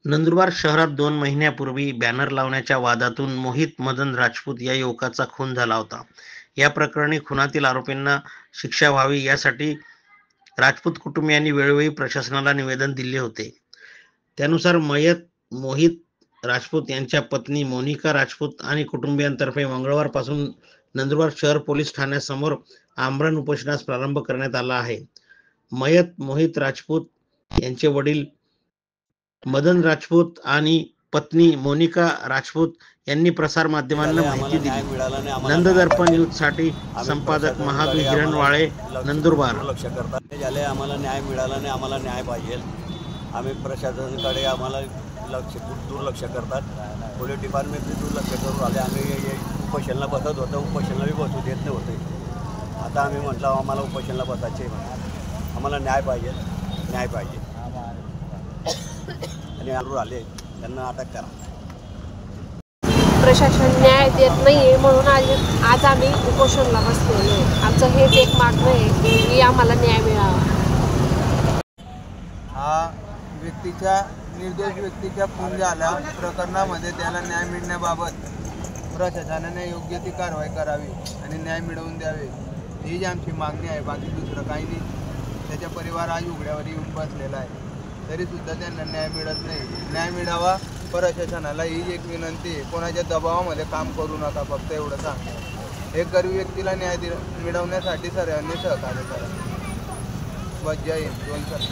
नंदुरबार शहरात 2 महिन्यापूर्वी बॅनर लावण्याच्या वादातून मोहित मदन राजपूत या युवकाचा खून झाला होता. या प्रकरणी खुनातील आरोपींना शिक्षा व्हावी यासाठी राजपूत कुटुंबियांनी वेळोवेळी प्रशासनाला निवेदन दिले होते. त्यानुसार मोहित राजपूत यांच्या पत्नी मोनिका राजपूत आणि कुटुंबियांतर्फे मंगळवारपासून नंदुरबार शहर पोलीस ठाण्यासमोर आमरण उपोषणास प्रारंभ करण्यात आला आहे. मोहित राजपूत यांचे वडील मदन राजपूत आणि पत्नी मोनिका राजपूत यांनी प्रसार माध्यमांना माहिती दिली. नंददर्पण न्यूजसाठी संपादक महादू हिरणवाळे, नंदुरबार. आम्हाला न्याय मिळाला नाही, आम्हाला न्याय पाहिजे. आम्ही प्रशासनाकडे आम्हाला दुर्लक्ष करतात. पोलीस डिपार्टमेंटने दुर्लक्ष करून आले. आम्ही उपोषणाला बसत होतो, उपोषणाला बसू देत नव्हते. आता आम्ही म्हटलं आम्हाला उपोषणाला बसायचे, आम्हाला न्याय पाहिजे, न्याय पाहिजे. आणि आले त्यांना अटक करा. प्रशासन न्याय देत नाही म्हणून आज आम्ही उपोषणाला बसलेलो आहे. आमचं हेच एक मागणं आहे की आम्हाला न्याय मिळावा. हा निर्दोष व्यक्तीच्या खून झाला प्रकरणामध्ये त्याला न्याय मिळण्याबाबत प्रशासनाने योग्य ती कारवाई करावी आणि न्याय मिळवून द्यावे, ही जी आमची मागणी आहे. बाकी दुसरं काही नाही. त्याच्या परिवार आज उघड्यावर येऊन बसलेला आहे, तरीसुद्धा त्यांना न्याय मिळत नाही. न्याय मिळावा प्रशासनाला ही एक विनंती आहे. कोणाच्या दबावामध्ये काम करू नका, फक्त एवढं सांगतो. एक गरीब व्यक्तीला न्याय मिळवण्यासाठी सर्वांनी सहकार्य करा. जय हिंद. 2 शब्द.